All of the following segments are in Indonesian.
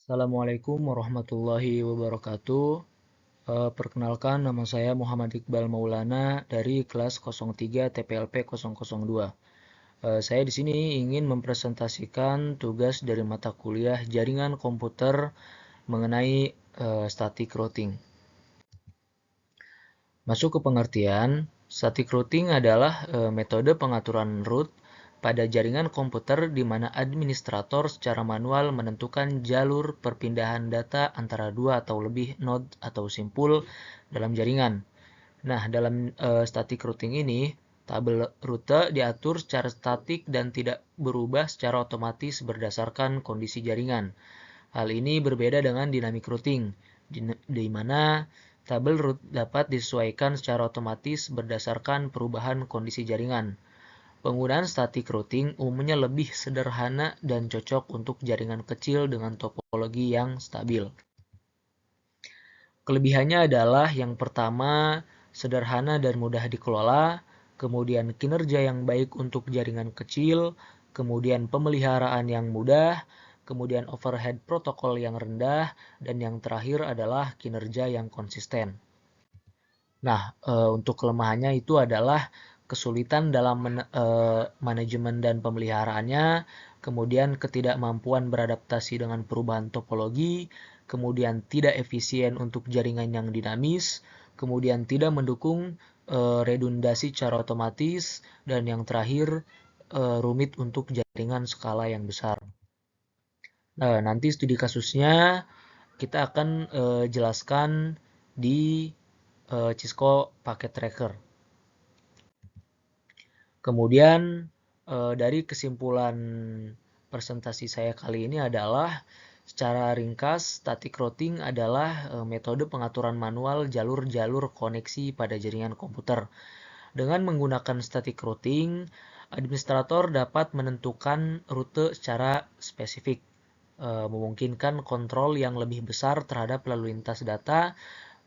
Assalamualaikum warahmatullahi wabarakatuh. Perkenalkan, nama saya Muhammad Iqbal Maulana dari kelas 03 TPLP 002. Saya di sini ingin mempresentasikan tugas dari mata kuliah Jaringan Komputer mengenai static routing. Masuk ke pengertian, static routing adalah metode pengaturan root pada jaringan komputer di mana administrator secara manual menentukan jalur perpindahan data antara dua atau lebih node atau simpul dalam jaringan. Nah, dalam static routing ini, tabel rute diatur secara statik dan tidak berubah secara otomatis berdasarkan kondisi jaringan. Hal ini berbeda dengan dynamic routing, di mana tabel root dapat disesuaikan secara otomatis berdasarkan perubahan kondisi jaringan. Penggunaan static routing umumnya lebih sederhana dan cocok untuk jaringan kecil dengan topologi yang stabil. Kelebihannya adalah yang pertama, sederhana dan mudah dikelola, kemudian kinerja yang baik untuk jaringan kecil, kemudian pemeliharaan yang mudah, kemudian overhead protokol yang rendah, dan yang terakhir adalah kinerja yang konsisten. Nah, untuk kelemahannya itu adalah kesulitan dalam manajemen dan pemeliharaannya, kemudian ketidakmampuan beradaptasi dengan perubahan topologi, kemudian tidak efisien untuk jaringan yang dinamis, kemudian tidak mendukung redundasi secara otomatis, dan yang terakhir rumit untuk jaringan skala yang besar. Nah, nanti studi kasusnya kita akan jelaskan di Cisco Packet Tracker. Kemudian dari kesimpulan presentasi saya kali ini adalah secara ringkas static routing adalah metode pengaturan manual jalur-jalur koneksi pada jaringan komputer. Dengan menggunakan static routing, administrator dapat menentukan rute secara spesifik, memungkinkan kontrol yang lebih besar terhadap lalu lintas data.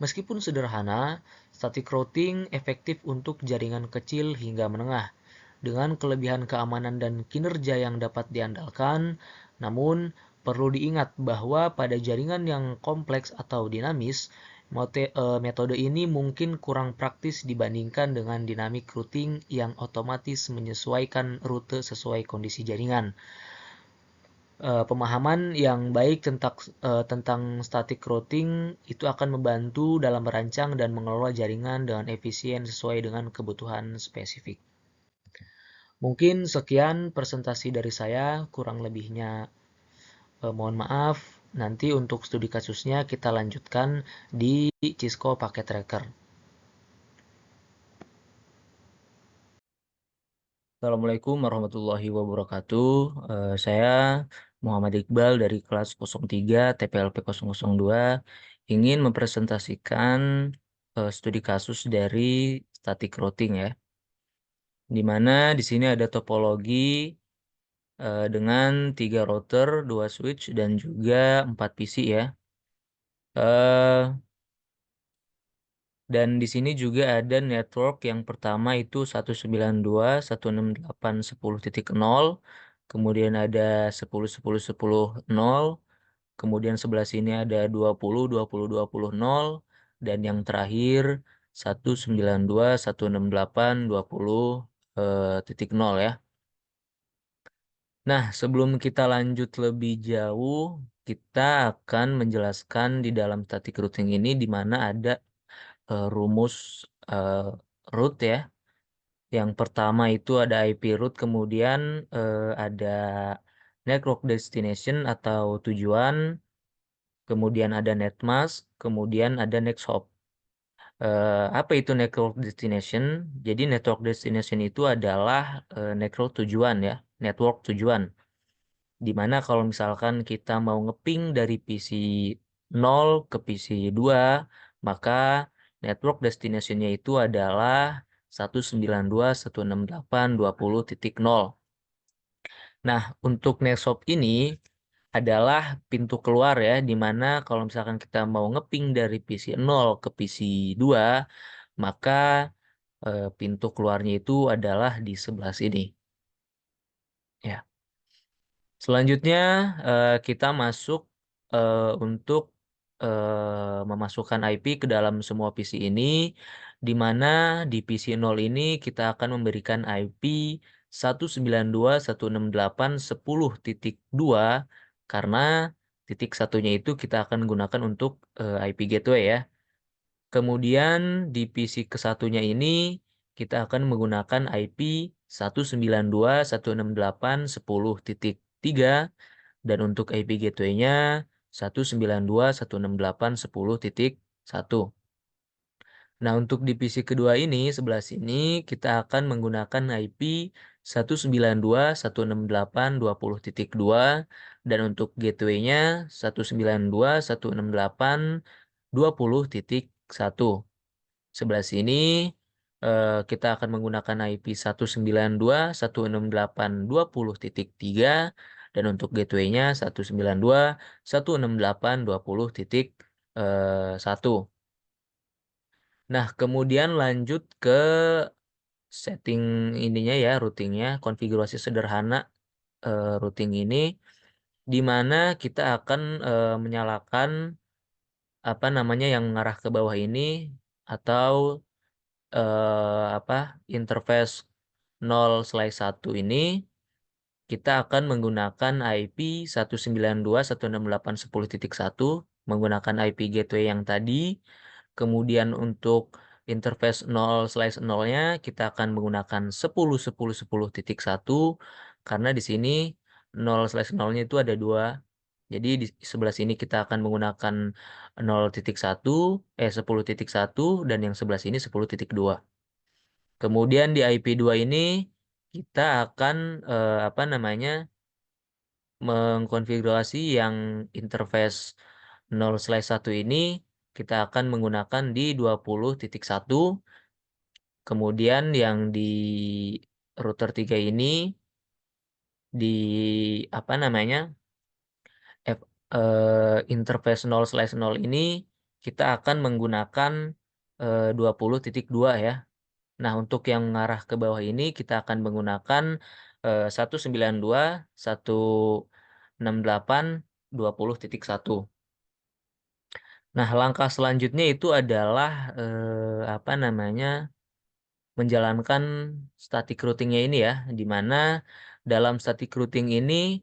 Meskipun sederhana, static routing efektif untuk jaringan kecil hingga menengah, dengan kelebihan keamanan dan kinerja yang dapat diandalkan. Namun, perlu diingat bahwa pada jaringan yang kompleks atau dinamis, metode ini mungkin kurang praktis dibandingkan dengan dynamic routing yang otomatis menyesuaikan rute sesuai kondisi jaringan. Pemahaman yang baik tentang static routing itu akan membantu dalam merancang dan mengelola jaringan dengan efisien sesuai dengan kebutuhan spesifik. Mungkin sekian presentasi dari saya, kurang lebihnya mohon maaf. Nanti untuk studi kasusnya kita lanjutkan di Cisco Packet Tracker. Assalamualaikum warahmatullahi wabarakatuh. Saya Muhammad Iqbal dari kelas 03 TPLP 002 ingin mempresentasikan studi kasus dari static routing ya. Di mana di sini ada topologi dengan 3 router, 2 switch dan juga 4 PC ya. Dan di sini juga ada network yang pertama itu 192.168.10.0, kemudian ada 10.10.10.0, kemudian sebelah sini ada 20.20.20.0, dan yang terakhir 192.168.20.0 ya. Nah, sebelum kita lanjut lebih jauh, kita akan menjelaskan di dalam static routing ini di mana ada rumus root ya. Yang pertama itu ada IP root, kemudian ada network destination atau tujuan, kemudian ada netmask, kemudian ada next hop. Apa itu network destination? Jadi network destination itu adalah network tujuan ya, network tujuan. Dimana kalau misalkan kita mau ngeping dari PC 0 ke PC 2, maka network destination-nya itu adalah 192.168.20.0. Nah, untuk NetShop ini adalah pintu keluar ya, dimana kalau misalkan kita mau ngeping dari PC 0 ke PC 2, maka pintu keluarnya itu adalah di sebelah sini. Ya. Selanjutnya kita masuk untuk memasukkan IP ke dalam semua PC ini, di mana di PC 0 ini kita akan memberikan IP 192.168.10.2 karena titik satunya itu kita akan gunakan untuk IP gateway ya. Kemudian di PC kesatunya ini kita akan menggunakan IP 192.168.10.3 dan untuk IP gateway-nya 192.168.10.1. Nah, untuk di PC kedua ini sebelah sini kita akan menggunakan IP 192.168.20.2 dan untuk gateway-nya 192.168.20.1. Sebelah sini kita akan menggunakan IP 192.168.20.3 dan untuk gateway-nya 192.168.20.1. Nah, kemudian lanjut ke setting ininya ya, routingnya, konfigurasi sederhana routing ini, di mana kita akan menyalakan apa namanya yang mengarah ke bawah ini atau interface 0/1 ini kita akan menggunakan IP 192.168.10.1 menggunakan IP gateway yang tadi. Kemudian untuk interface 0/0-nya kita akan menggunakan 10.10.10.1 karena di sini 0/0-nya itu ada dua. Jadi di sebelah sini kita akan menggunakan 0.1, 10.1 dan yang sebelah sini 10.2. Kemudian di IP2 ini kita akan mengkonfigurasi yang interface 0/1 ini kita akan menggunakan di 20.1. Kemudian yang di router 3 ini di interface 0/0 ini kita akan menggunakan 20.2 ya. Nah, untuk yang mengarah ke bawah ini kita akan menggunakan 192.168.20.1. Nah, langkah selanjutnya itu adalah menjalankan static routingnya ini ya, di mana dalam static routing ini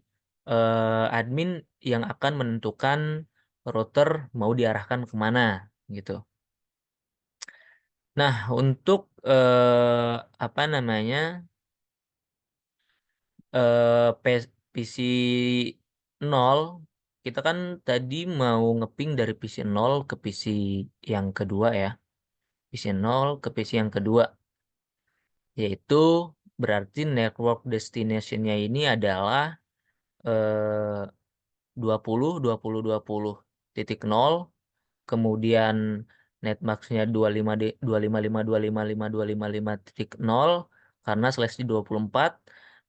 admin yang akan menentukan router mau diarahkan kemana gitu. Nah, untuk PC 0 kita kan tadi mau ngeping dari PC 0 ke PC yang kedua ya. PC 0 ke PC yang kedua. Yaitu berarti network destination-nya ini adalah 20.20.20.0, kemudian netmax-nya 255.255.255.255.0 karena slash 24.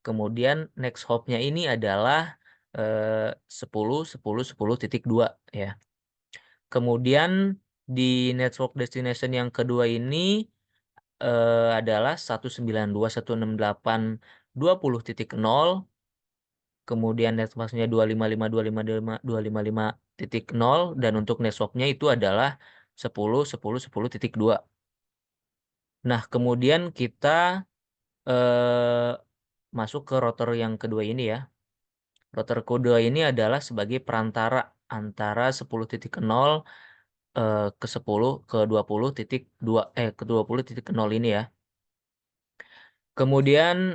Kemudian next hop-nya ini adalah 10.10.10.2 ya. Kemudian di network destination yang kedua ini adalah 192.168.20.0, kemudian netmasknya 255.255.255.0 dan untuk networknya itu adalah 10.10.10.2. Nah, kemudian kita eh, masuk ke router yang kedua ini ya. Router kedua ini adalah sebagai perantara antara 10.0 ke 10 ke 20.2 ke 20.0 ini ya. Kemudian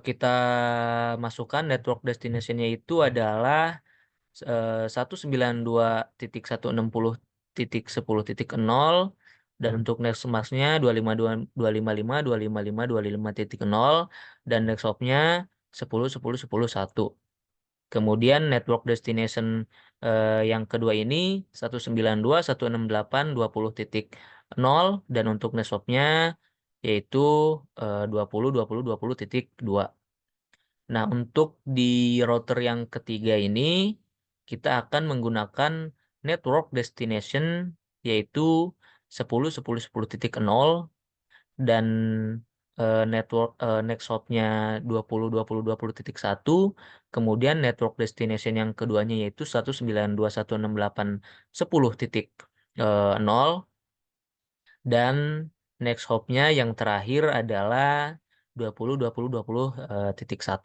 kita masukkan network destination-nya itu adalah 192.160.10.0 dan untuk next mask-nya 255.255.255.255.0 dan next hop-nya 10.10.10.1. Kemudian network destination yang kedua ini 192.168.20.0 dan untuk next hop-nya yaitu 20.20.20.2. Nah, untuk di router yang ketiga ini kita akan menggunakan network destination yaitu 10.10.10.0 dan next hop-nya 20.20.20.1, kemudian network destination yang keduanya yaitu 192.168.10.0, dan next hop-nya yang terakhir adalah 20.20.20.1.